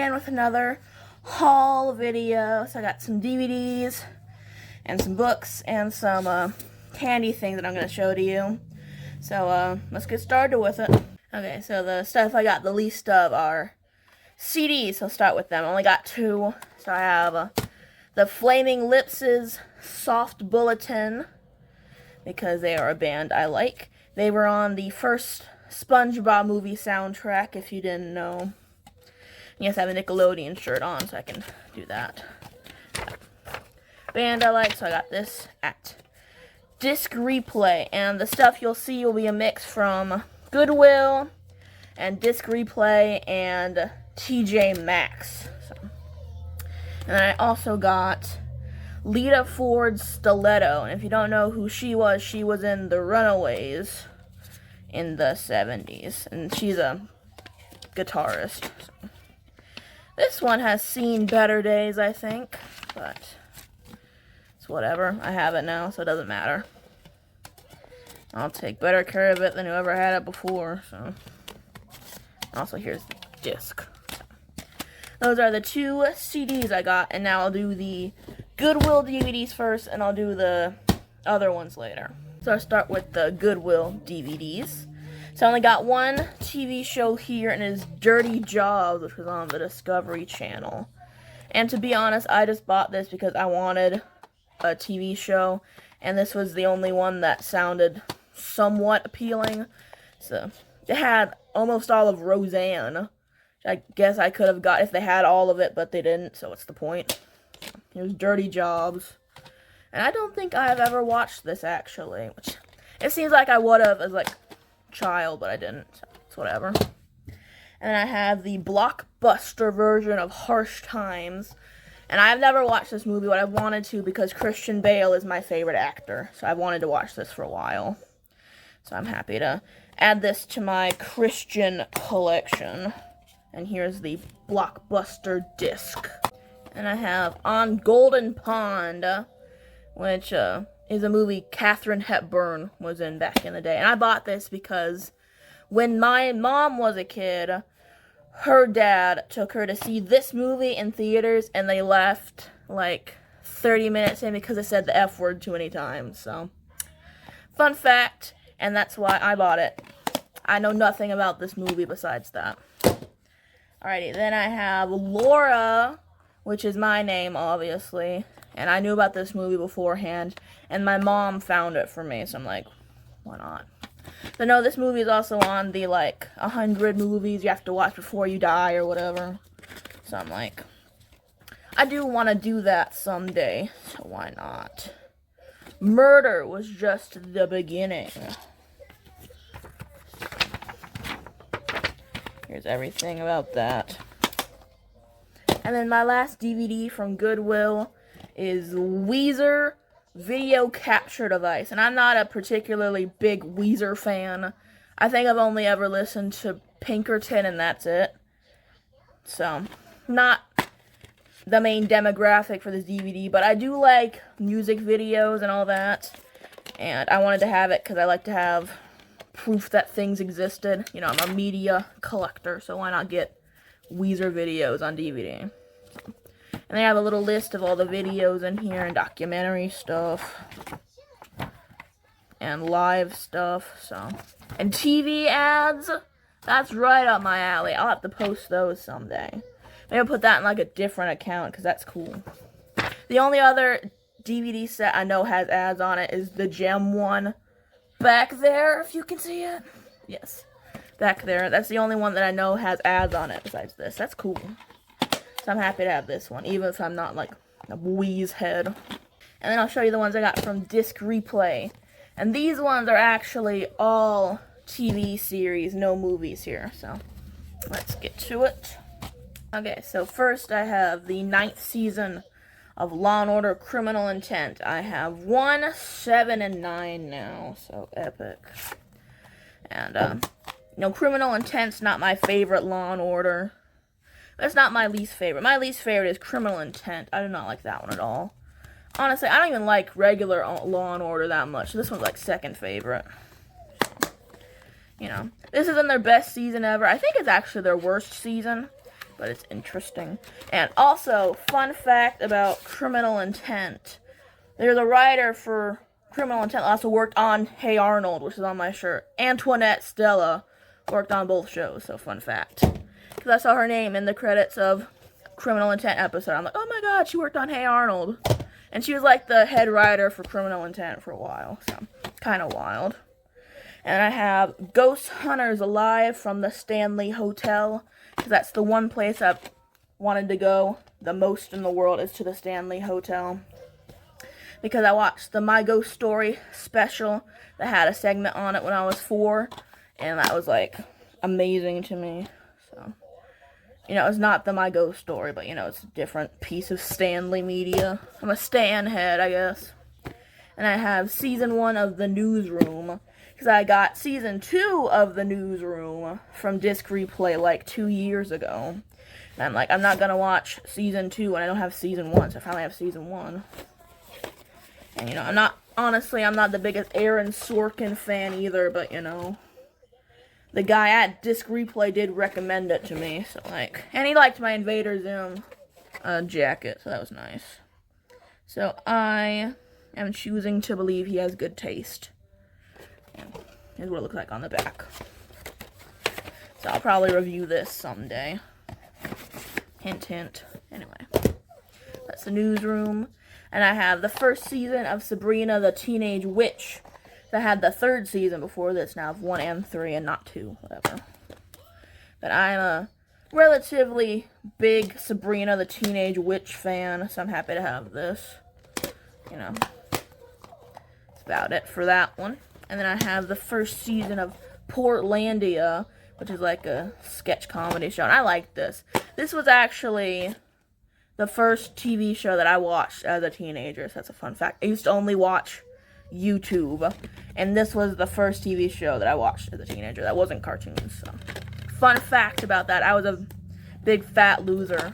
again with another haul video. So I got some DVDs and some books and some candy things that I'm going to show to you. So let's get started with it. Okay, so the stuff I got the least of are CDs. So I'll start with them. I only got 2. So I have the Flaming Lips' Soft Bulletin, because they are a band I like. They were on the first SpongeBob movie soundtrack, if you didn't know. Yes, I have a Nickelodeon shirt on, so I can do that. Band I like, so I got this at Disc Replay. And the stuff you'll see will be a mix from Goodwill and Disc Replay and TJ Maxx. So. And I also got Lita Ford's Stiletto. And if you don't know who she was in The Runaways in the 70s. And she's a guitarist. So. This one has seen better days, I think. But it's whatever. I have it now, so it doesn't matter. I'll take better care of it than whoever had it before. So. Also, here's the disc. Those are the 2 CDs I got. And now I'll do the Goodwill DVDs first, and I'll do the other ones later. So I'll start with the Goodwill DVDs. So I only got one TV show here, and it's Dirty Jobs, which was on the Discovery Channel. And to be honest, I just bought this because I wanted a TV show, and this was the only one that sounded somewhat appealing. So it had almost all of Roseanne. I guess I could have got if they had all of it, but they didn't, so what's the point? Here's Dirty Jobs. And I don't think I've ever watched this, actually. Which, it seems like I would have as, like, child, but I didn't. So it's whatever. And then I have the blockbuster version of Harsh Times. And I've never watched this movie, but I wanted to because Christian Bale is my favorite actor. So I wanted to watch this for a while. So I'm happy to add this to my Christian collection. And here's the blockbuster disc. And I have On Golden Pond, which is a movie Katharine Hepburn was in back in the day. And I bought this because when my mom was a kid, her dad took her to see this movie in theaters, and they left like 30 minutes in because it said the F word too many times. So, fun fact, and that's why I bought it. I know nothing about this movie besides that. Alrighty, then I have Laura, which is my name, obviously. And I knew about this movie beforehand, and my mom found it for me, so I'm like, why not? So no, this movie is also on the, 100 movies you have to watch before you die or whatever. So I'm like, I do want to do that someday, so why not? Murder was just the beginning. Here's everything about that. And then my last DVD from Goodwill is Weezer Video Capture Device. And I'm not a particularly big Weezer fan. I think I've only ever listened to Pinkerton, and that's it. So, not the main demographic for this DVD, but I do like music videos and all that. And I wanted to have it because I like to have proof that things existed. You know, I'm a media collector, so why not get Weezer videos on DVD? And they have a little list of all the videos in here and documentary stuff and live stuff. So, and TV ads, that's right up my alley. I'll have to post those someday. Maybe I'll put that in a different account because that's cool. The only other DVD set I know has ads on it is the Gem one back there, if you can see it. Yes, back there. That's the only one that I know has ads on it besides this. That's cool. So I'm happy to have this one, even if I'm not a Wheeze head. And then I'll show you the ones I got from Disc Replay. And these ones are actually all TV series, no movies here. So let's get to it. Okay, so first I have the 9th season of Law & Order Criminal Intent. I have 1, 7, and 9 now, so epic. And, Criminal Intent's not my favorite Law & Order. That's not my least favorite. My least favorite is Criminal Intent. I do not like that one at all. Honestly, I don't even like regular Law & Order that much. This one's, second favorite. You know, this isn't their best season ever. I think it's actually their worst season. but it's interesting. And also, fun fact about Criminal Intent. There's a writer for Criminal Intent that also worked on Hey Arnold, which is on my shirt. Antoinette Stella worked on both shows, so fun fact. Because I saw her name in the credits of Criminal Intent episode. I'm like, oh my god, she worked on Hey Arnold. And she was like the head writer for Criminal Intent for a while, so kind of wild. And I have Ghost Hunters Alive from the Stanley Hotel, because that's the one place I've wanted to go the most in the world is to the Stanley Hotel. Because I watched the My Ghost Story special that had a segment on it when I was 4, and that was, like, amazing to me. So, you know, it's not the My Ghost Story, but, you know, it's a different piece of Stanley media. I'm a Stan head, I guess. And I have Season 1 of The Newsroom, because I got Season 2 of The Newsroom from Disc Replay, like, 2 years ago. And I'm like, I'm not gonna watch Season 2 when I don't have Season 1, so I finally have Season 1. And, you know, I'm not the biggest Aaron Sorkin fan either, but, you know, the guy at Disc Replay did recommend it to me, so, like, and he liked my Invader Zim jacket, so that was nice. So, I am choosing to believe he has good taste. And here's what it looks like on the back. So, I'll probably review this someday. Hint, hint. Anyway, that's the Newsroom. And I have the first season of Sabrina the Teenage Witch. I had the 3rd season before this. Now I have 1 and 3 and not 2, whatever. But I'm a relatively big Sabrina the Teenage Witch fan, so I'm happy to have this. You know, that's about it for that one. And then I have the first season of Portlandia, which is like a sketch comedy show. And I like this. This was actually the first TV show that I watched as a teenager, so that's a fun fact. I used to only watch YouTube, and this was the first TV show that I watched as a teenager that wasn't cartoons, so. Fun fact about that, I was a big fat loser.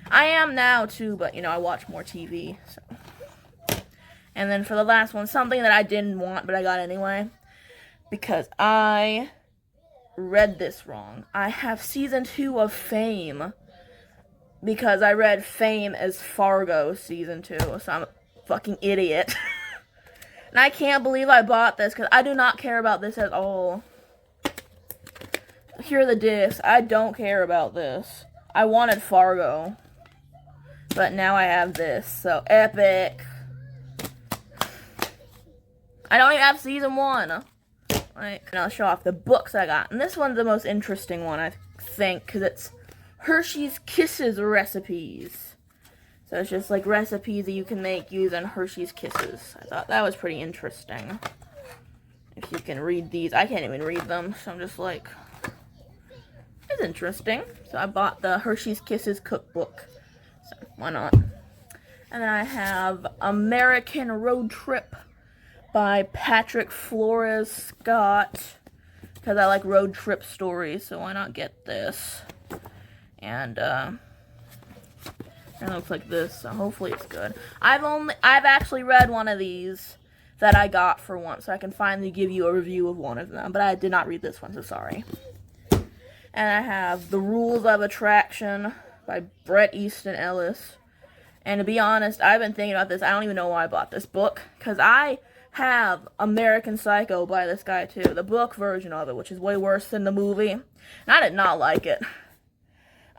I am now, too, but, you know, I watch more TV, so. And then for the last one, something that I didn't want, but I got anyway, because I read this wrong. I have Season 2 of Fame, because I read Fame as Fargo Season 2, so I'm a fucking idiot. And I can't believe I bought this, because I do not care about this at all. Here are the discs. I don't care about this. I wanted Fargo. But now I have this, so epic. I don't even have Season 1. Like, and I'll show off the books I got. And this one's the most interesting one, I think, because it's Hershey's Kisses recipes. So it's just like recipes that you can make using Hershey's Kisses. I thought that was pretty interesting. If you can read these. I can't even read them, so I'm just like, it's interesting. So I bought the Hershey's Kisses cookbook. So why not? And then I have American Road Trip by Patrick Flores Scott. Because I like road trip stories, so why not get this? And it looks like this, so hopefully it's good. I've actually read one of these that I got for once, so I can finally give you a review of one of them, but I did not read this one, so sorry. And I have The Rules of Attraction by Bret Easton Ellis. And to be honest, I've been thinking about this. I don't even know why I bought this book, because I have American Psycho by this guy, too. The book version of it, which is way worse than the movie. And I did not like it.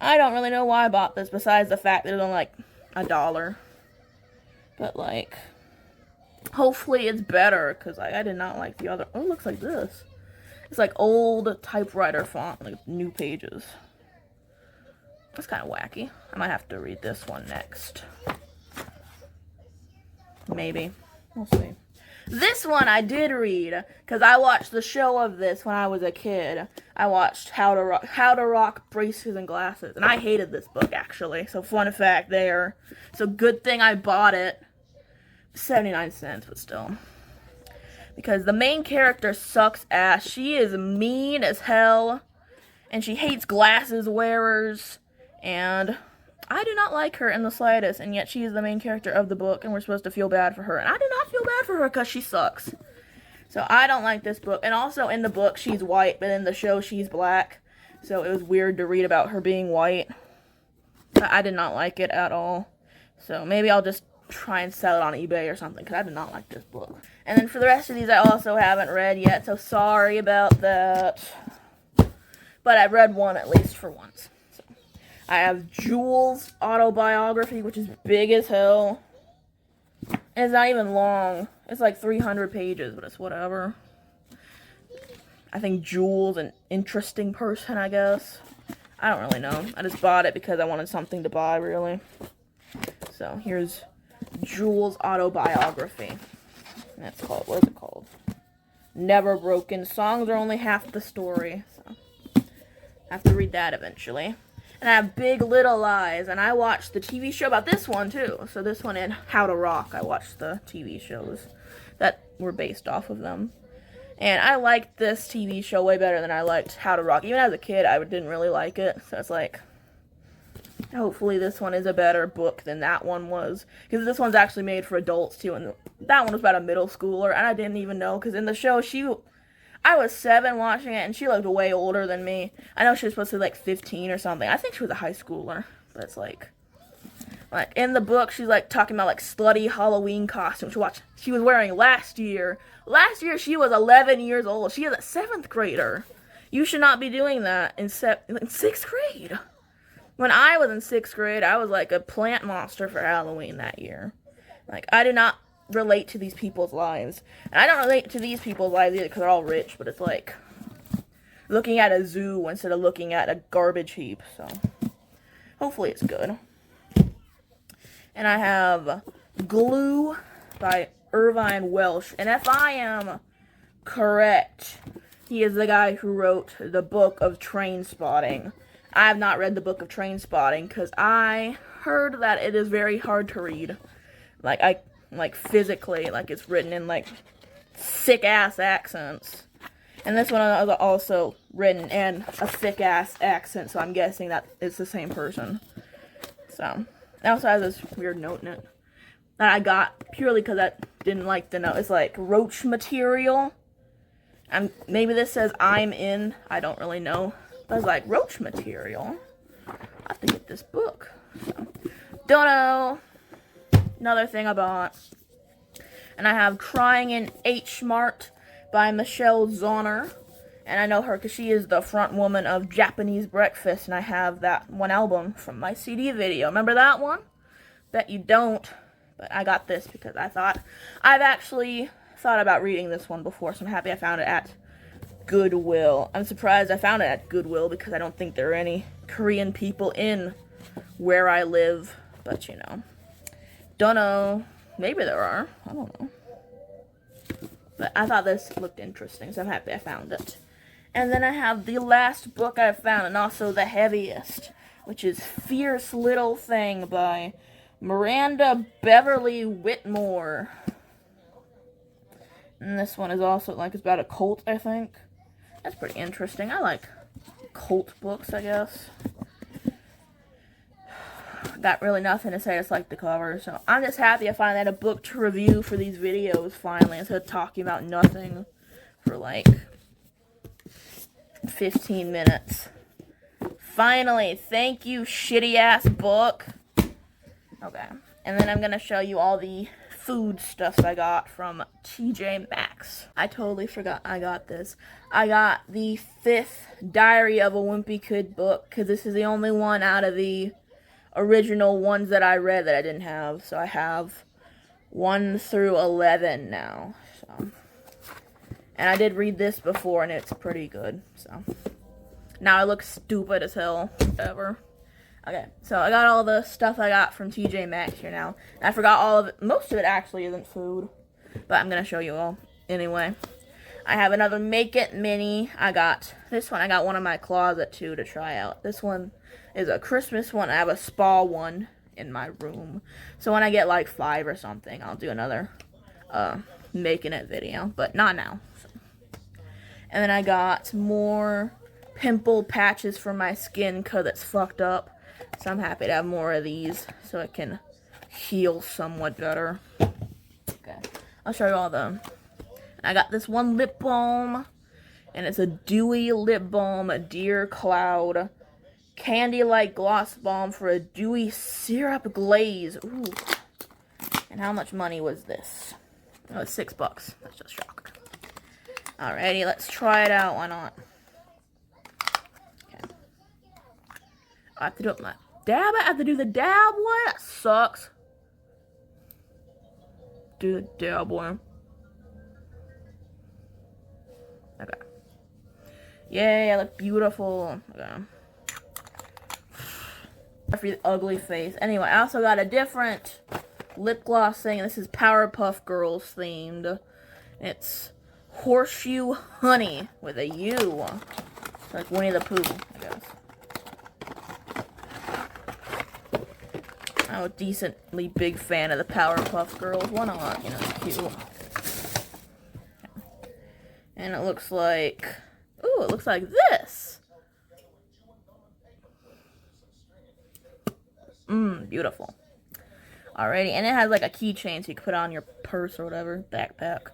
I don't really know why I bought this, besides the fact that it was only, like, $1. But, like, hopefully it's better, because I did not like the other. Oh, it looks like this. It's, like, old typewriter font, like, new pages. That's kind of wacky. I might have to read this one next. Maybe. We'll see. This one I did read, because I watched the show of this when I was a kid. I watched How to Rock Braces and Glasses, and I hated this book, actually. So, fun fact there. So, good thing I bought it. 79 cents, but still. Because the main character sucks ass. She is mean as hell, and she hates glasses wearers, and I do not like her in the slightest, and yet she is the main character of the book, and we're supposed to feel bad for her. And I do not feel bad for her because she sucks. So I don't like this book. And also in the book, she's white, but in the show, she's black. So it was weird to read about her being white. But I did not like it at all. So maybe I'll just try and sell it on eBay or something, because I did not like this book. And then for the rest of these, I also haven't read yet, so sorry about that. But I've read one at least for once. So I have Jules' autobiography, which is big as hell. And it's not even long. It's like 300 pages, but it's whatever. I think Jules an interesting person, I guess. I don't really know. I just bought it because I wanted something to buy, really. So here's Jules' autobiography. That's called, what is it called? Never Broken. Songs are only half the story. So I have to read that eventually. And I have Big Little Lies, and I watched the TV show about this one, too. So this one and How to Rock, I watched the TV shows that were based off of them. And I liked this TV show way better than I liked How to Rock. Even as a kid, I didn't really like it. So it's like, hopefully this one is a better book than that one was. Because this one's actually made for adults, too. And that one was about a middle schooler, and I didn't even know. Because in the show, I was 7 watching it, and she looked way older than me. I know she was supposed to be, like, 15 or something. I think she was a high schooler. But it's like, in the book, she's, like, talking about, like, slutty Halloween costumes she was wearing last year. Last year, she was 11 years old. She is a 7th grader. You should not be doing that in 6th grade. When I was in 6th grade, I was, like, a plant monster for Halloween that year. Like, I did not relate to these people's lives. And I don't relate to these people's lives either because they're all rich, but it's like looking at a zoo instead of looking at a garbage heap. So hopefully it's good. And I have Glue by Irvine Welsh. And if I am correct, he is the guy who wrote the book of Train Spotting. I have not read the book of Train Spotting because I heard that it is very hard to read. Like physically, like it's written in like sick ass accents. And this one is also written in a thick ass accent, so I'm guessing that it's the same person. So it also has this weird note in it that I got purely because I didn't like the note. It's like roach material. And maybe this says I'm in. I don't really know. But it's like roach material. I have to get this book. So, don't know. Another thing I bought. And I have Crying in H Mart by Michelle Zauner. And I know her because she is the front woman of Japanese Breakfast. And I have that one album from my CD video. Remember that one? Bet you don't. But I got this because I've actually thought about reading this one before. So I'm happy I found it at Goodwill. I'm surprised I found it at Goodwill because I don't think there are any Korean people in where I live. But you know. Don't know. Maybe there are. I don't know. But I thought this looked interesting, so I'm happy I found it. And then I have the last book I've found, and also the heaviest, which is Fierce Little Thing by Miranda Beverly Whitmore. And this one is also, like, it's about a cult, I think. That's pretty interesting. I like cult books, I guess. Got really nothing to say, just like the cover. So I'm just happy I finally had a book to review for these videos finally, instead of talking about nothing for like 15 minutes. Finally, thank you, shitty ass book. Okay, and then I'm gonna show you all the food stuff I got from TJ Maxx. I totally forgot I got this. I got the 5th Diary of a Wimpy Kid book, because this is the only one out of the original ones that I read that I didn't have. So I have 1 through 11 now. So, and I did read this before, and it's pretty good. So now I look stupid as hell. Whatever. Okay, so I got all the stuff I got from TJ Maxx here now. And I forgot all of it. Most of it actually isn't food, but I'm gonna show you all anyway. I have another Make It Mini. I got this one. I got one in my closet too to try out. This one is a Christmas one. I have a spa one in my room. So when I get like 5 or something, I'll do another making it video, but not now. So. And then I got more pimple patches for my skin because it's fucked up. So I'm happy to have more of these so it can heal somewhat better. Okay, I'll show you all of them. I got this one lip balm, and it's a dewy lip balm, a Dear Cloud candy-like gloss bomb for a dewy syrup glaze. Ooh. And how much money was this? Oh, it's $6. That's just shocker. Alrighty, let's try it out. Why not? Okay. I have to do it my dab. I have to do the dab one. That sucks. Do the dab one. Okay. Yay, I look beautiful. Okay. For the ugly face. Anyway, I also got a different lip gloss thing. This is Powerpuff Girls themed. It's Horseshoe Honey with a U. It's like Winnie the Pooh, I guess. I'm a decently big fan of the Powerpuff Girls. Why not? You know, it's cute. And it looks like... Ooh, it looks like this. Beautiful. Alrighty, and it has like a keychain so you can put it on your purse or whatever, backpack.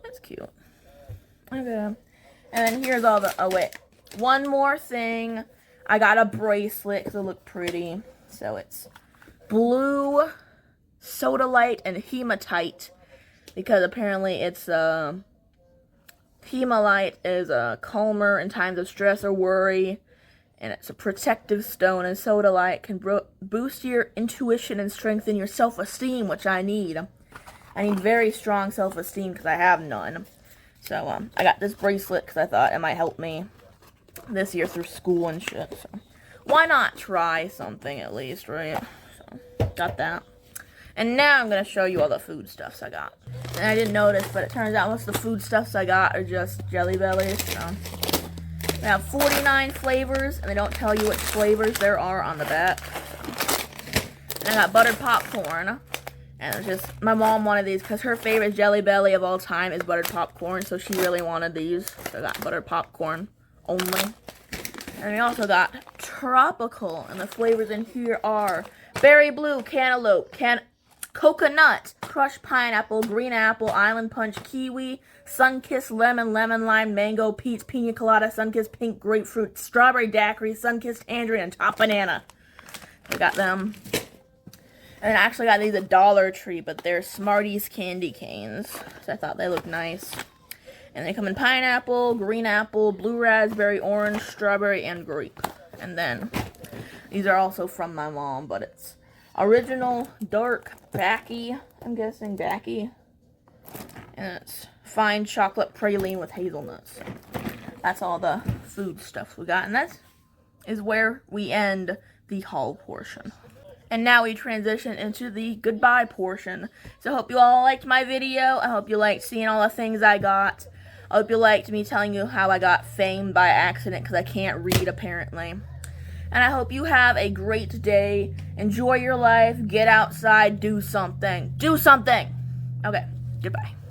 That's cute. Okay. And then here's all the, oh wait, one more thing. I got a bracelet because it looked pretty. So it's blue, sodalite, and hematite. Because apparently it's, hematite is a calmer in times of stress or worry. And it's a protective stone, and sodalite can boost your intuition and strengthen your self-esteem, which I need. I need very strong self-esteem because I have none. So, I got this bracelet because I thought it might help me this year through school and shit. So, why not try something at least, right? So, got that. And now I'm going to show you all the foodstuffs I got. And I didn't notice, but it turns out most of the foodstuffs I got are just Jelly Bellies, so... They have 49 flavors, and they don't tell you which flavors there are on the back. And I got buttered popcorn. And it's just, my mom wanted these because her favorite Jelly Belly of all time is buttered popcorn, so she really wanted these. So I got buttered popcorn only. And we also got tropical, and the flavors in here are berry blue, cantaloupe, coconut, crushed pineapple, green apple, island punch, kiwi, sun-kissed lemon, lemon lime, mango, peach, pina colada, sun-kissed pink, grapefruit, strawberry daiquiri, sun-kissed tangerine, and top banana. I got them. And I actually got these at Dollar Tree, but they're Smarties candy canes. So I thought they looked nice. And they come in pineapple, green apple, blue raspberry, orange, strawberry, and grape. And then these are also from my mom, but it's original dark backy, I'm guessing backy, and it's fine chocolate praline with hazelnuts. So that's all the food stuff we got, and that is where we end the haul portion. And now we transition into the goodbye portion. So I hope you all liked my video. I hope you liked seeing all the things I got. I hope you liked me telling you how I got fame by accident because I can't read apparently. And I hope you have a great day. Enjoy your life. Get outside. Do something. Do something. Okay. Goodbye.